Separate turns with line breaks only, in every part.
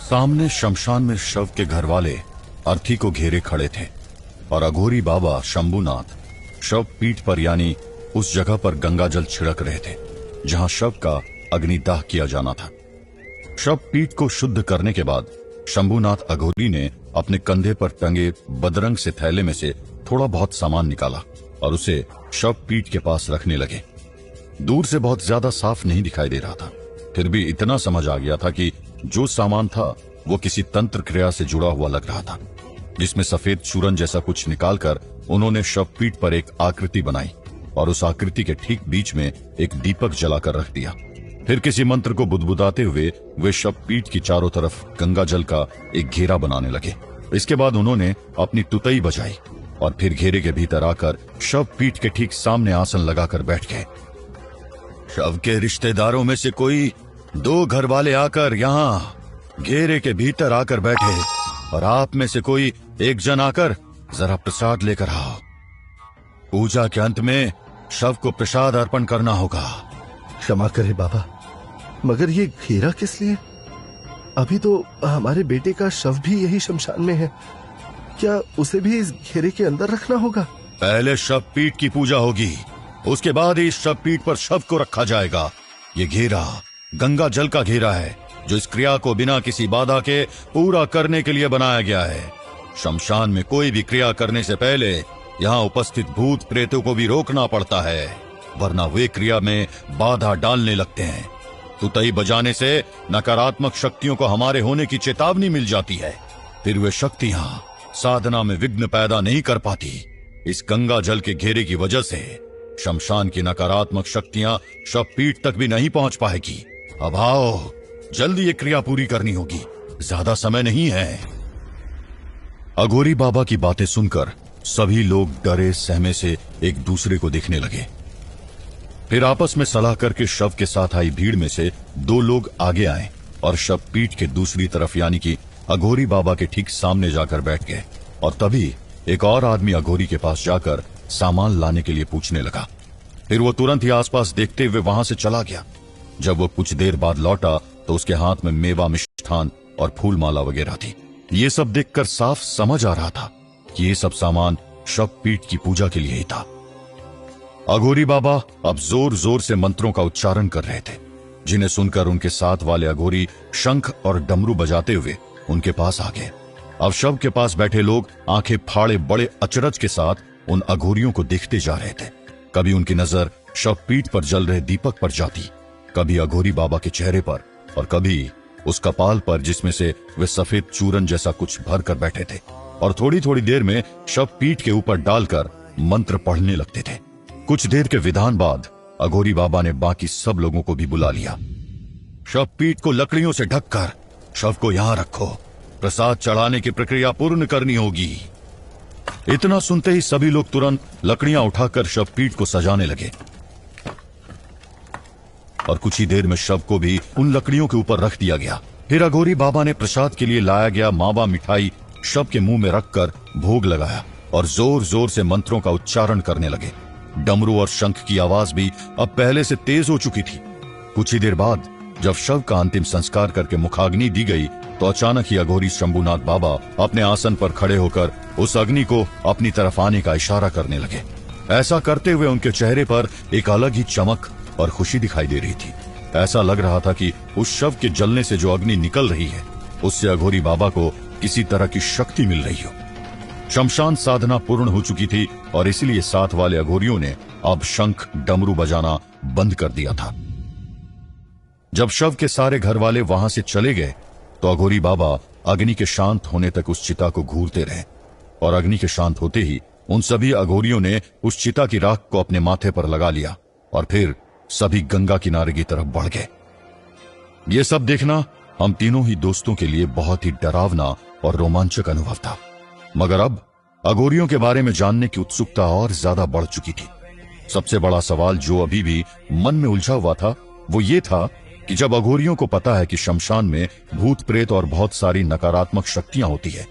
सामने शमशान में शव के घर वाले अर्थी को घेरे खड़े थे और अघोरी बाबा शंभुनाथ शव पीठ पर यानी उस जगह पर गंगा जल छिड़क रहे थे जहां शव का अग्निदाह किया जाना था। शव पीठ को शुद्ध करने के बाद शंभुनाथ अघोरी ने अपने कंधे पर टंगे बदरंग से थैले में से थोड़ा बहुत सामान निकाला और उसे शव पीठ के पास रखने लगे। दूर से बहुत ज्यादा साफ नहीं दिखाई दे रहा था, फिर भी इतना समझ आ गया था कि जो सामान था वो किसी तंत्र क्रिया से जुड़ा हुआ लग रहा था, जिसमें सफेद चूरन जैसा कुछ निकालकर उन्होंने शव पीठ पर एक आकृति बनाई और उस आकृति के ठीक बीच में एक दीपक जलाकर रख दिया। फिर किसी मंत्र को बुदबुदाते हुए वे शव पीठ की चारों तरफ गंगा जल का एक घेरा बनाने लगे। इसके बाद उन्होंने अपनी तुतई बजाई और फिर घेरे के भीतर आकर शव पीठ के ठीक सामने आसन लगाकर बैठ गए। शव के रिश्तेदारों में से कोई 2 घर वाले आकर यहाँ घेरे के भीतर आकर बैठे और आप में से कोई एक जन आकर जरा प्रसाद लेकर आओ। पूजा के अंत में शव को प्रसाद अर्पण करना होगा।
क्षमा करे बाबा, मगर ये घेरा किस लिए? अभी तो हमारे बेटे का शव भी यही शमशान में है, क्या उसे भी इस घेरे के अंदर रखना होगा?
पहले शव पीठ की पूजा होगी, उसके बाद ही शव पीठ पर शव को रखा जाएगा। ये घेरा गंगा जल का घेरा है जो इस क्रिया को बिना किसी बाधा के पूरा करने के लिए बनाया गया है। शमशान में कोई भी क्रिया करने से पहले यहाँ उपस्थित भूत प्रेतों को भी रोकना पड़ता है, वरना वे क्रिया में बाधा डालने लगते हैं। तुतई बजाने से नकारात्मक शक्तियों को हमारे होने की चेतावनी मिल जाती है, फिर वे शक्तियां साधना में विघ्न पैदा नहीं कर पाती। इस गंगा जल के घेरे की वजह से शमशान की नकारात्मक शक्तियां शव पीठ तक भी नहीं पहुंच पाएगी। अब आओ, जल्दी ये क्रिया पूरी करनी होगी, ज्यादा समय नहीं है। अघोरी बाबा की बातें सुनकर सभी लोग डरे सहमे से एक दूसरे को देखने लगे। फिर आपस में सलाह करके शव के साथ आई भीड़ में से 2 लोग आगे आए और शव पीठ के दूसरी तरफ यानी कि अघोरी बाबा के ठीक सामने जाकर बैठ गए। और तभी एक और आदमी अघोरी के पास जाकर सामान लाने के लिए पूछने लगा। फिर वो तुरंत ही आसपास देखते हुए वहां से चला गया। जब वो कुछ देर बाद लौटा तो उसके हाथ में मेवा, मिष्ठान और फूल माला वगैरह थी। ये सब देखकर साफ समझ आ रहा था कि ये सब सामान शव पीठ की पूजा के लिए ही था। अघोरी बाबा अब जोर जोर से मंत्रों का उच्चारण कर रहे थे, जिन्हें सुनकर उनके साथ वाले अघोरी शंख और डमरू बजाते हुए उनके पास आ गए। अब शव के पास बैठे लोग आंखें फाड़े बड़े अचरज के साथ उन अघोरियों को देखते जा रहे थे। कभी उनकी नजर शव पीठ पर जल रहे दीपक पर जाती, कभी अघोरी बाबा के चेहरे पर और कभी उस कपाल पर जिसमें से वे सफेद चूरन जैसा कुछ भर कर बैठे थे, और थोड़ी थोड़ी देर में शव पीठ के ऊपर डालकर मंत्र पढ़ने लगते थे। कुछ देर के विधान बाद अघोरी बाबा ने बाकी सब लोगों को भी बुला लिया। शव पीठ को लकड़ियों से ढककर शव को यहां रखो, प्रसाद चढ़ाने की प्रक्रिया पूर्ण करनी होगी। इतना सुनते ही सभी लोग तुरंत लकड़ियां उठाकर शव पीठ को सजाने लगे और कुछ ही देर में शव को भी उन लकड़ियों के ऊपर रख दिया गया। फिर अघोरी बाबा ने प्रसाद के लिए लाया गया मावा मिठाई शव के मुंह में रखकर भोग लगाया और जोर जोर से मंत्रों का उच्चारण करने लगे। डमरू और शंख की आवाज भी अब पहले से तेज हो चुकी थी। कुछ ही देर बाद जब शव का अंतिम संस्कार करके मुखाग्नि दी गई तो अचानक ही अघोरी शंभुनाथ बाबा अपने आसन पर खड़े होकर उस अग्नि को अपनी तरफ आने का इशारा करने लगे। ऐसा करते हुए उनके चेहरे पर एक अलग ही चमक और खुशी दिखाई दे रही थी। ऐसा लग रहा था कि उस शव के जलने से जो अग्नि निकल रही है उससे अघोरी बाबा को किसी तरह की शक्ति मिल रही हो। शमशान साधना पूर्ण हो चुकी थी और इसलिए साथ वाले अघोरियों ने अब शंख डमरू बजाना बंद कर दिया था। जब शव के सारे घर वाले वहां से चले गए तो अघोरी बाबा अग्नि के शांत होने तक उस चिता को घूरते रहे और अग्नि के शांत होते ही उन सभी अघोरियों ने उस चिता की राख को अपने माथे पर लगा लिया और फिर सभी गंगा किनारे की तरफ बढ़ गए। ये सब देखना हम तीनों ही दोस्तों के लिए बहुत ही डरावना और रोमांचक अनुभव था, मगर अब अघोरियों के बारे में जानने की उत्सुकता और ज्यादा बढ़ चुकी थी। सबसे बड़ा सवाल जो अभी भी मन में उलझा हुआ था वो ये था कि जब अघोरियों को पता है कि शमशान में भूत प्रेत और बहुत सारी नकारात्मक शक्तियां होती है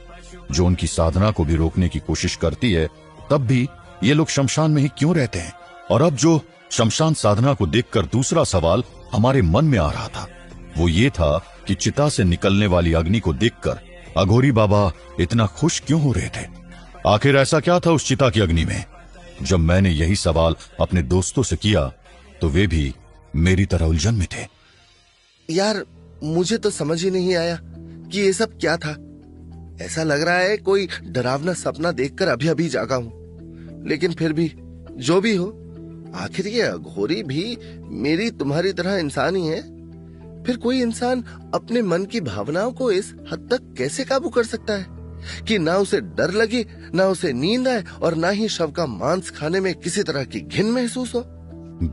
जो उनकी साधना को भी रोकने की कोशिश करती है, तब भी ये लोग शमशान में ही क्यों रहते हैं? और अब जो शमशान साधना को देखकर दूसरा सवाल हमारे मन में आ रहा था। वो ये था कि चिता से निकलने वाली अग्नि को देखकर अघोरी बाबा इतना खुश क्यों हो रहे थे। आखिर ऐसा क्या था उस चिता की अग्नि में? जब मैंने यही सवाल अपने दोस्तों से किया तो वे भी मेरी तरह उलझन में थे।
यार, मुझे तो समझ ही नहीं आया कि ये सब क्या था। ऐसा लग रहा है कोई डरावना सपना देखकर अभी अभी जागा हूं। लेकिन फिर भी जो भी हो, आखिर ये अघोरी भी मेरी तुम्हारी तरह इंसान ही है। फिर कोई इंसान अपने मन की भावनाओं को इस हद तक कैसे काबू कर सकता है कि ना उसे डर लगे, ना उसे नींद आए और ना ही शव का मांस खाने में किसी तरह की घिन महसूस हो।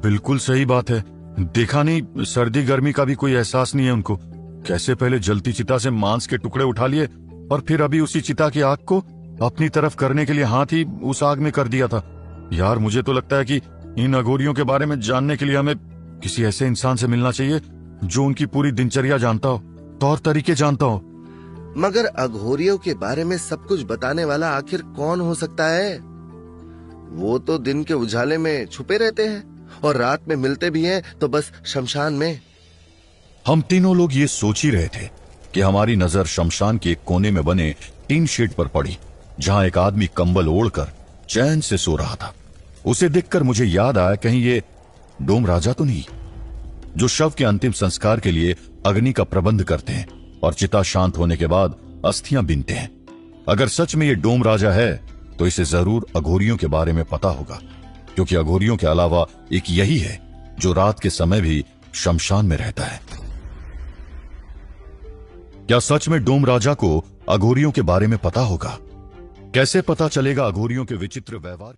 बिल्कुल सही बात है। देखा नहीं, सर्दी गर्मी का भी कोई एहसास नहीं है उनको। कैसे पहले जलती चिता से मांस के टुकड़े उठा लिए और फिर अभी उसी चिता की आग को अपनी तरफ करने के लिए हाथ ही उस आग में कर दिया था। यार, मुझे तो लगता है कि इन अघोरियों के बारे में जानने के लिए हमें किसी ऐसे इंसान से मिलना चाहिए जो उनकी पूरी दिनचर्या जानता हो, तौर तरीके जानता हो।
मगर अघोरियों के बारे में सब कुछ बताने वाला आखिर कौन हो सकता है? वो तो दिन के उजाले में छुपे रहते हैं और रात में मिलते भी हैं तो बस शमशान में।
हम तीनों लोग ये सोच ही रहे थे कि हमारी नजर शमशान के एक कोने में बने टीन शेड पर पड़ी, जहां एक आदमी कंबल ओढ़कर चैन से सो रहा था। उसे देखकर मुझे याद आया, कहीं ये डोम राजा तो नहीं, जो शव के अंतिम संस्कार के लिए अग्नि का प्रबंध करते हैं और चिता शांत होने के बाद अस्थियां बीनते हैं। अगर सच में ये डोम राजा है तो इसे जरूर अघोरियों के बारे में पता होगा, क्योंकि अघोरियों के अलावा एक यही है जो रात के समय भी शमशान में रहता है। क्या सच में डोम राजा को अघोरियों के बारे में पता होगा? कैसे पता चलेगा अघोरियों के विचित्र व्यवहार के